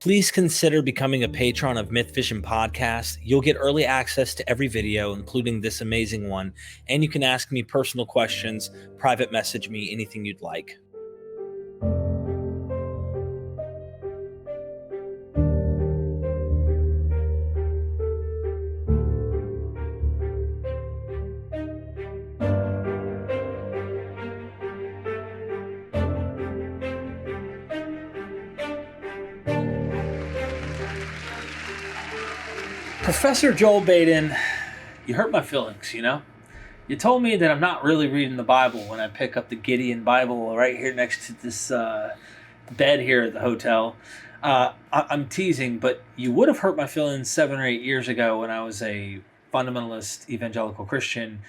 Please consider becoming a patron of MythVision Podcast. You'll get early access to every video, including this amazing one, and you can ask me personal questions, private message me, anything you'd like. Professor Joel Baden, you hurt my feelings, you know? You told me that I'm not really reading the Bible when I pick up the Gideon Bible right here next to this bed here at the hotel. I'm teasing, but you would have hurt my feelings 7 or 8 years ago when I was a fundamentalist evangelical Christian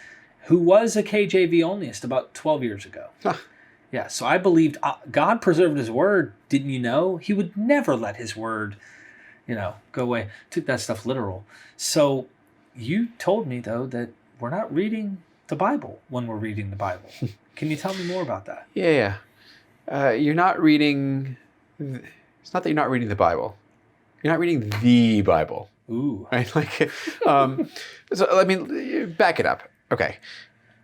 who was a KJV onlyist about 12 years ago. Huh. Yeah, so I believed God preserved his word. Didn't you know? He would never let his word go away. Took that stuff literal. So you told me, though, that we're not reading the Bible when we're reading the Bible. Can you tell me more about that? Yeah. You're not reading... It's not that you're not reading the Bible. You're not reading the Bible. Ooh. Right? So let me back it up. Okay.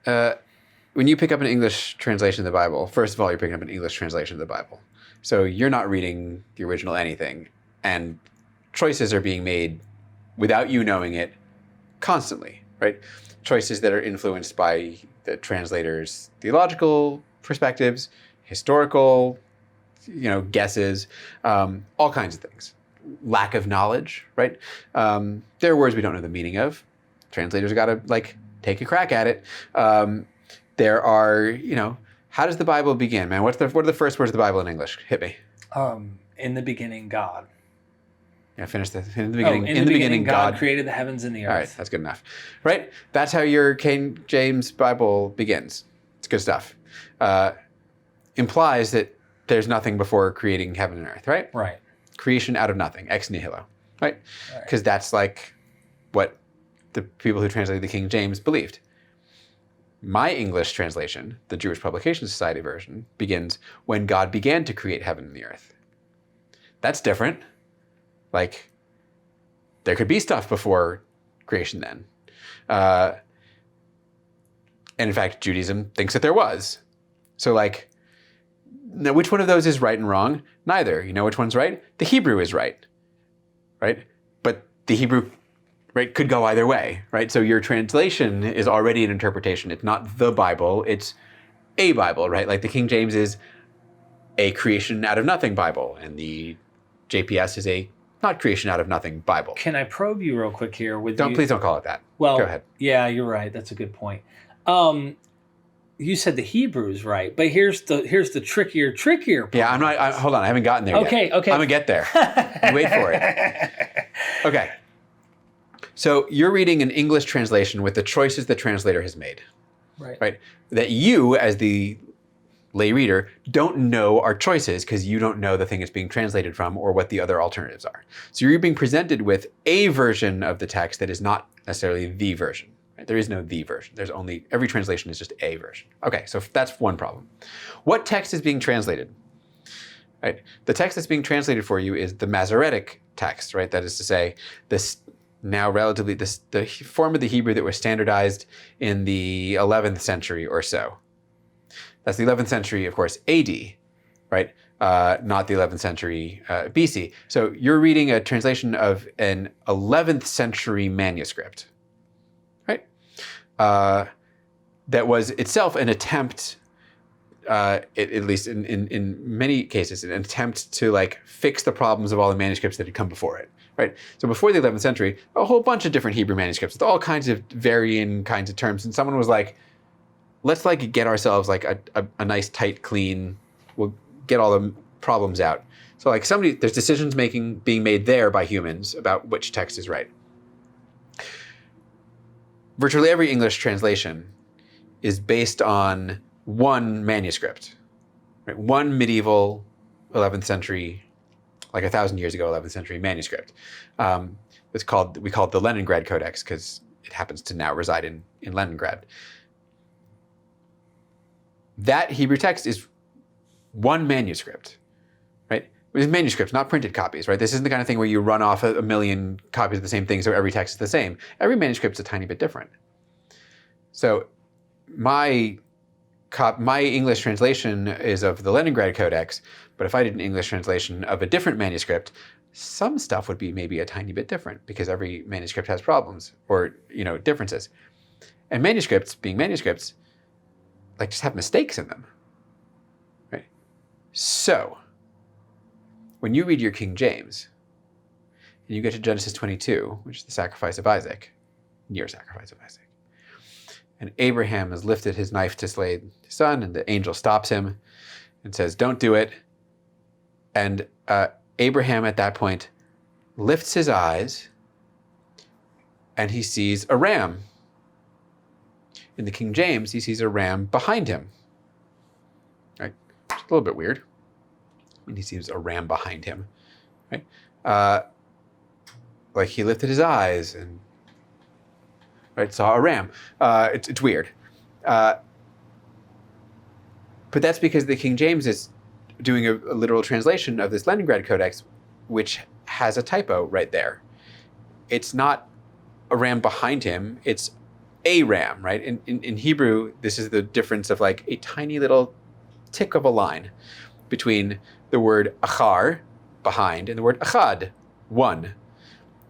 When you pick up an English translation of the Bible, first of all, you're picking up an English translation of the Bible. So you're not reading the original anything. And choices are being made without you knowing it constantly, right? Choices that are influenced by the translator's theological perspectives, historical, guesses, all kinds of things. Lack of knowledge, right? There are words we don't know the meaning of. Translators got to take a crack at it. There are, how does the Bible begin, man? What are the first words of the Bible in English? Hit me. In the beginning, God. Yeah, finish the in the beginning. In the beginning, God created the heavens and the earth. All right, that's good enough. Right? That's how your King James Bible begins. It's good stuff. Implies that there's nothing before creating heaven and earth, right? Right. Creation out of nothing, ex nihilo, right? Because that's what the people who translated the King James believed. My English translation, the Jewish Publication Society version, begins when God began to create heaven and the earth. That's different. There could be stuff before creation then. And in fact, Judaism thinks that there was. So now which one of those is right and wrong? Neither. You know which one's right? The Hebrew is right. Right? But the Hebrew, right, could go either way, right? So your translation is already an interpretation. It's not the Bible, it's a Bible, right? Like the King James is a creation out of nothing Bible, and the JPS is a not creation out of nothing Bible. Can I probe you real quick here? Please don't call it that. Well, go ahead. Yeah, you're right. That's a good point. You said the Hebrew is right, but here's the trickier part. Yeah, hold on. I haven't gotten there yet. Okay. I'm gonna get there. You wait for it. Okay. So you're reading an English translation with the choices the translator has made. Right? That you, as the lay reader, don't know are choices because you don't know the thing it's being translated from or what the other alternatives are. So you're being presented with a version of the text that is not necessarily the version. Right? There is no the version. There's only, every translation is just a version. Okay, so that's one problem. What text is being translated? Right? The text that's being translated for you is the Masoretic Text, right? That is to say, this now relatively, the form of the Hebrew that was standardized in the 11th century or so. That's the 11th century, of course, AD, right? Not the 11th century BC. So you're reading a translation of an 11th century manuscript, right? That was itself an attempt, at least in many cases, an attempt to fix the problems of all the manuscripts that had come before it, right? So before the 11th century, a whole bunch of different Hebrew manuscripts with all kinds of varying kinds of terms, and someone was like, let's get ourselves a nice, tight, clean, we'll get all the problems out. So there's decisions being made there by humans about which text is right. Virtually every English translation is based on one manuscript, right? One medieval 11th century, 1,000 years ago, 11th century manuscript. We call it the Leningrad Codex because it happens to now reside in Leningrad. That Hebrew text is one manuscript, right? With manuscripts, not printed copies, right? This isn't the kind of thing where you run off a million copies of the same thing, so every text is the same. Every manuscript's a tiny bit different. So my English translation is of the Leningrad Codex, but if I did an English translation of a different manuscript, some stuff would be maybe a tiny bit different because every manuscript has problems or, differences. And manuscripts, being manuscripts, like just have mistakes in them, right? So when you read your King James and you get to Genesis 22, which is the sacrifice of Isaac, near sacrifice of Isaac, and Abraham has lifted his knife to slay his son, and the angel stops him and says, don't do it. And Abraham at that point lifts his eyes and he sees a ram. In the King James, he sees a ram behind him. Right? It's a little bit weird. He sees a ram behind him. Right? Like he lifted his eyes and saw a ram. It's weird. But that's because the King James is doing a literal translation of this Leningrad Codex, which has a typo right there. It's not a ram behind him, it's a ram, right? In Hebrew, this is the difference of like a tiny little tick of a line between the word achar, behind, and the word achad, one,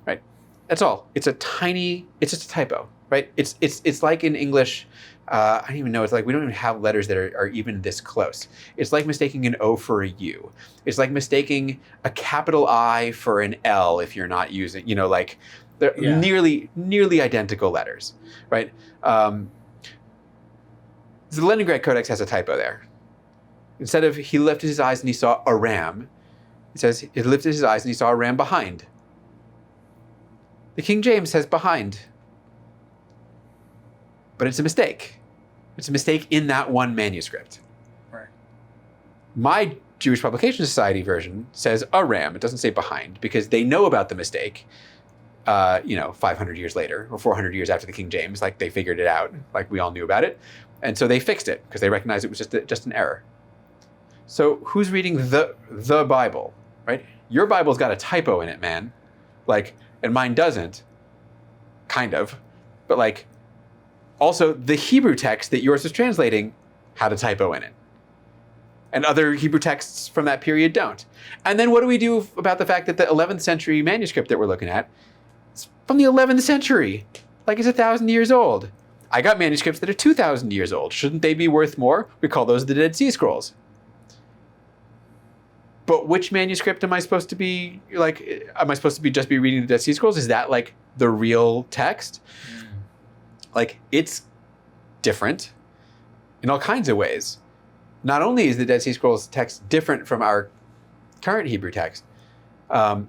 right? That's all. It's just a typo, right? It's like in English, I don't even know, it's like we don't even have letters that are even this close. It's like mistaking an O for a U. It's like mistaking a capital I for an L if you're not using, they're nearly identical letters, right? The Leningrad Codex has a typo there. Instead of he lifted his eyes and he saw a ram, it says he lifted his eyes and he saw a ram behind. The King James says behind. But it's a mistake. It's a mistake in that one manuscript. Right. My Jewish Publication Society version says a ram. It doesn't say behind because they know about the mistake. 500 years later or 400 years after the King James, like they figured it out, like we all knew about it. And so they fixed it because they recognized it was just an error. So who's reading the Bible, right? Your Bible's got a typo in it, man. And mine doesn't, kind of. But also the Hebrew text that yours is translating had a typo in it. And other Hebrew texts from that period don't. And then what do we do about the fact that the 11th century manuscript that we're looking at is from the 11th century? It's 1,000 years old. I got manuscripts that are 2,000 years old. Shouldn't they be worth more? We call those the Dead Sea Scrolls. But which manuscript am I supposed to be, am I supposed to just be reading the Dead Sea Scrolls? Is that the real text? It's different in all kinds of ways. Not only is the Dead Sea Scrolls text different from our current Hebrew text, but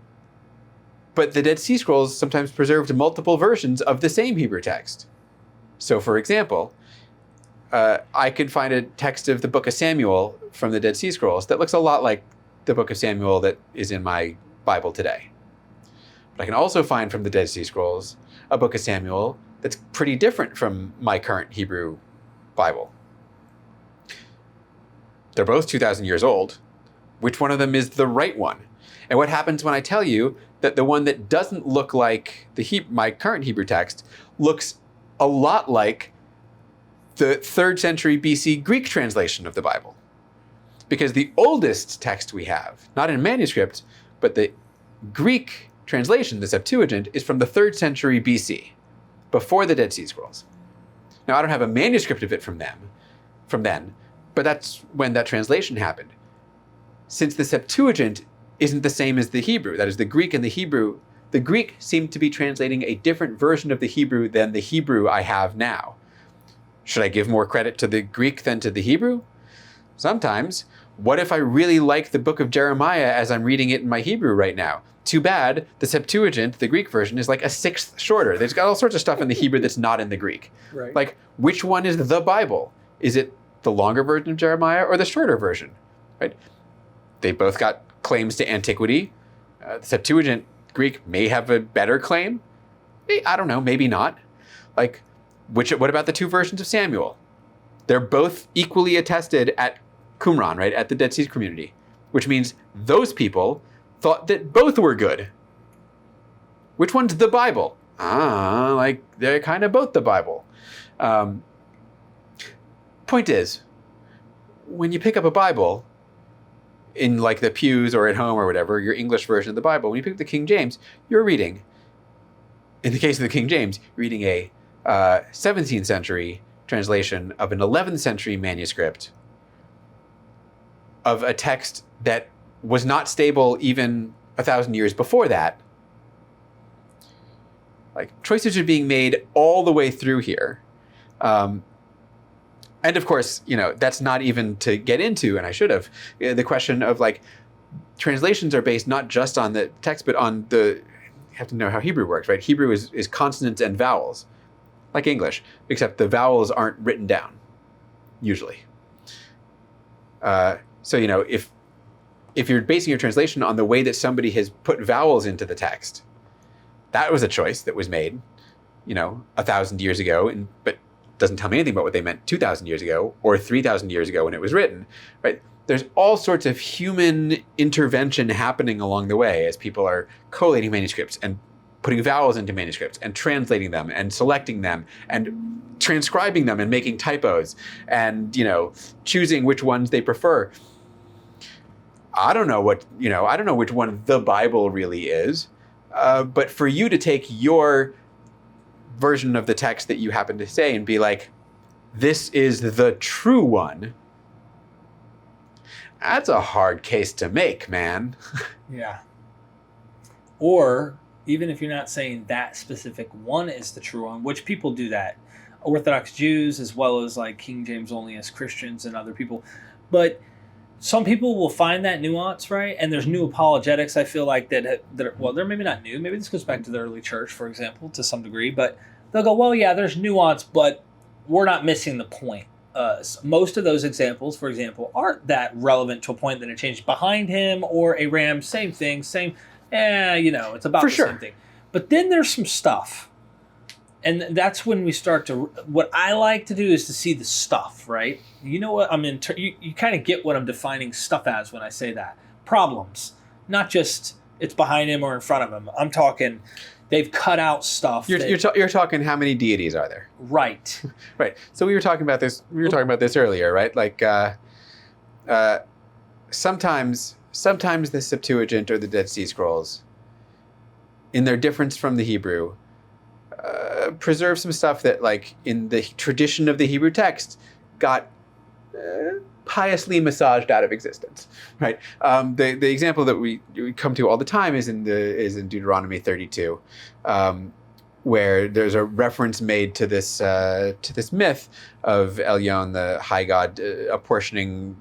the Dead Sea Scrolls sometimes preserved multiple versions of the same Hebrew text. So, for example, I could find a text of the Book of Samuel from the Dead Sea Scrolls that looks a lot like the Book of Samuel that is in my Bible today. But I can also find from the Dead Sea Scrolls a Book of Samuel that's pretty different from my current Hebrew Bible. They're both 2,000 years old. Which one of them is the right one? And what happens when I tell you that the one that doesn't look like my current Hebrew text looks a lot like the 3rd century BC Greek translation of the Bible? Because the oldest text we have, not in manuscript, but the Greek translation, the Septuagint, is from the 3rd century BC, before the Dead Sea Scrolls. Now, I don't have a manuscript of it from then, but that's when that translation happened. Since the Septuagint isn't the same as the Hebrew, that is, the Greek and the Hebrew, the Greek seemed to be translating a different version of the Hebrew than the Hebrew I have now. Should I give more credit to the Greek than to the Hebrew? Sometimes. What if I really like the book of Jeremiah as I'm reading it in my Hebrew right now? Too bad the Septuagint, the Greek version, is 1/6 shorter. There's got all sorts of stuff in the Hebrew that's not in the Greek. Right. Which one is the Bible? Is it the longer version of Jeremiah or the shorter version? Right? They both got claims to antiquity. The Septuagint Greek may have a better claim. I don't know, maybe not. What about the two versions of Samuel? They're both equally attested at Qumran, right, at the Dead Sea community. which means those people thought that both were good. Which one's the Bible? Like they're kind of both the Bible. Point is, when you pick up a Bible in like the pews or at home or whatever, your English version of the Bible, when you pick up the King James, you're reading, in the case of the King James, reading a 17th century translation of an 11th century manuscript of a text that was not stable even 1,000 years before that. Like, choices are being made all the way through here. And of course, that's not even to get into, and I should have, the question of like, translations are based not just on the text, but on you have to know how Hebrew works, right? Hebrew is consonants and vowels, like English, except the vowels aren't written down, usually. So, if you're basing your translation on the way that somebody has put vowels into the text, that was a choice that was made, 1,000 years ago, but doesn't tell me anything about what they meant 2,000 years ago or 3,000 years ago when it was written, right? There's all sorts of human intervention happening along the way as people are collating manuscripts and putting vowels into manuscripts and translating them and selecting them and transcribing them and making typos and, choosing which ones they prefer. I don't know which one the Bible really is, but for you to take your version of the text that you happen to say and be like, this is the true one, that's a hard case to make, man. Yeah. Or even if you're not saying that specific one is the true one, which people do that, Orthodox Jews as well as like King James only as Christians and other people, but some people will find that nuance, right? And there's new apologetics, I feel like, that they're maybe not new. Maybe this goes back to the early church, for example, to some degree. But they'll go, well, yeah, there's nuance, but we're not missing the point. Most of those examples, for example, aren't that relevant to a point that it changed behind him or a ram, same thing, it's about same thing. But then there's some stuff. And that's when we start to, what I like to do is to see the stuff, right? You know what you kind of get what I'm defining stuff as when I say that. Problems, not just it's behind him or in front of him. I'm talking, they've cut out stuff. You're talking how many deities are there? Right. Right. So we were talking about this earlier, right? Like sometimes the Septuagint or the Dead Sea Scrolls, in their difference from the Hebrew, preserve some stuff that, like, in the tradition of the Hebrew text, got piously massaged out of existence, right? The example that we come to all the time is in Deuteronomy 32, where there's a reference made to this myth of Elyon, the high god, apportioning,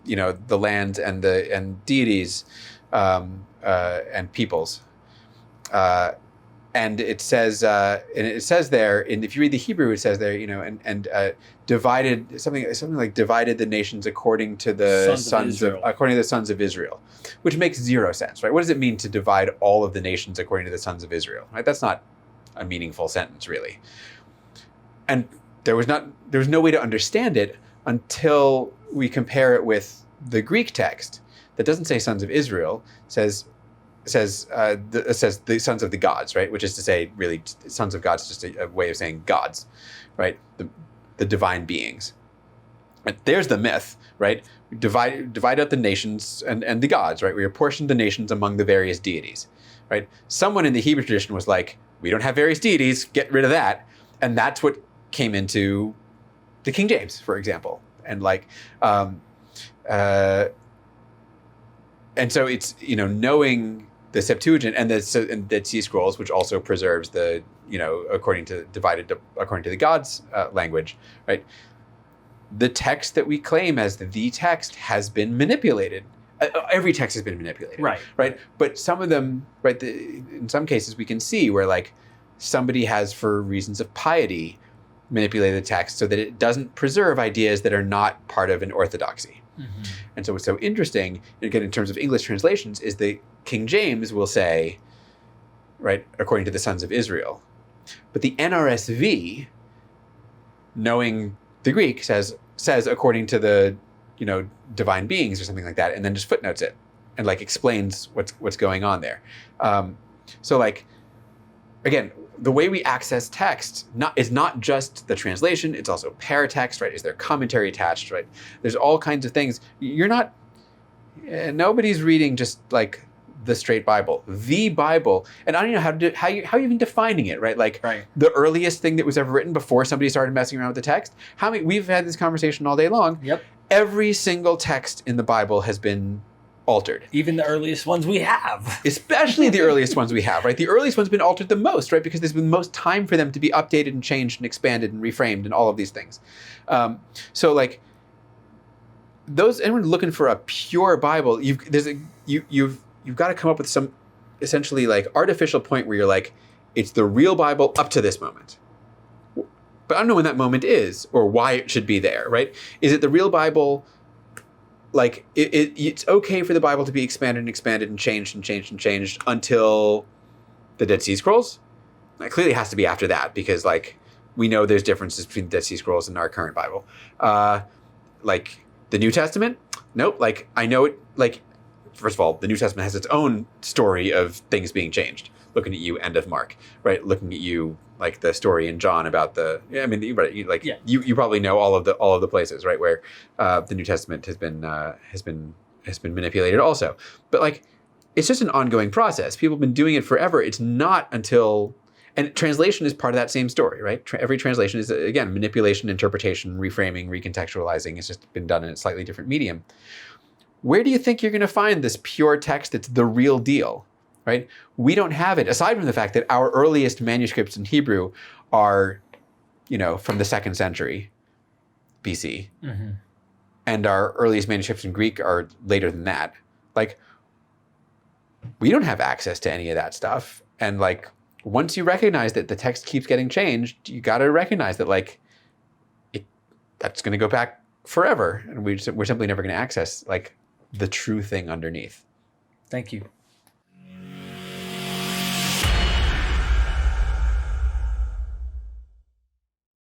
the lands and deities and peoples. And it says there, and if you read the Hebrew, it says there, divided something like divided the nations according to the sons of Israel, which makes zero sense, right? What does it mean to divide all of the nations according to the sons of Israel? Right? That's not a meaningful sentence, really. And there was no way to understand it until we compare it with the Greek text that doesn't say sons of Israel, says the sons of the gods, right? Which is to say, really, sons of gods is just a way of saying gods, right? The divine beings. And there's the myth, right? We divide up the nations and the gods, right? We apportioned the nations among the various deities, right? Someone in the Hebrew tradition was like, we don't have various deities, get rid of that. And that's what came into the King James, for example. And like, and so it's, knowing the Septuagint and the Dead Sea Scrolls, which also preserves the, according to the gods language, right? The text that we claim as the text has been manipulated. Every text has been manipulated, right? But some of them, right? In some cases, we can see where like somebody has, for reasons of piety, manipulated the text so that it doesn't preserve ideas that are not part of an orthodoxy. Mm-hmm. And so what's so interesting, again, in terms of English translations, is the King James will say, right, according to the sons of Israel. But the NRSV, knowing the Greek, says according to the divine beings or something like that, and then just footnotes it and like explains what's going on there. So like, again, the way we access text is not just the translation, it's also paratext, right? Is there commentary attached, right? There's all kinds of things. Nobody's reading just like the straight Bible, the Bible. And I don't know how you even defining it, right? Like the earliest thing that was ever written before somebody started messing around with the text. We've had this conversation all day long. Yep. Every single text in the Bible has been altered. Even the earliest ones we have. Especially the earliest ones we have, right? The earliest ones have been altered the most, right? Because there's been the most time for them to be updated and changed and expanded and reframed and all of these things. So like anyone looking for a pure Bible, you've got to come up with some essentially like artificial point where you're like, it's the real Bible up to this moment. But I don't know when that moment is or why it should be there, right? Is it the real Bible? Like it's okay for the Bible to be expanded and expanded and changed and changed and changed until the Dead Sea Scrolls. It clearly has to be after that because like we know there's differences between the Dead Sea Scrolls and our current Bible. Like the New Testament, nope. Like I know it. Like first of all, the New Testament has its own story of things being changed. Looking at you, end of Mark, right? Looking at you, like the story in John about you probably know all of the places, right, where the New Testament has been manipulated also. But like, it's just an ongoing process. People have been doing it forever. It's not until, and translation is part of that same story, right? Every translation is again manipulation, interpretation, reframing, recontextualizing. It's just been done in a slightly different medium. Where do you think you're going to find this pure text that's the real deal? Right? We don't have it, aside from the fact that our earliest manuscripts in Hebrew are, from the 2nd century BC. Mm-hmm. And our earliest manuscripts in Greek are later than that. Like, we don't have access to any of that stuff. And like, once you recognize that the text keeps getting changed, you got to recognize that like, that's going to go back forever. And we're simply never going to access like the true thing underneath. Thank you.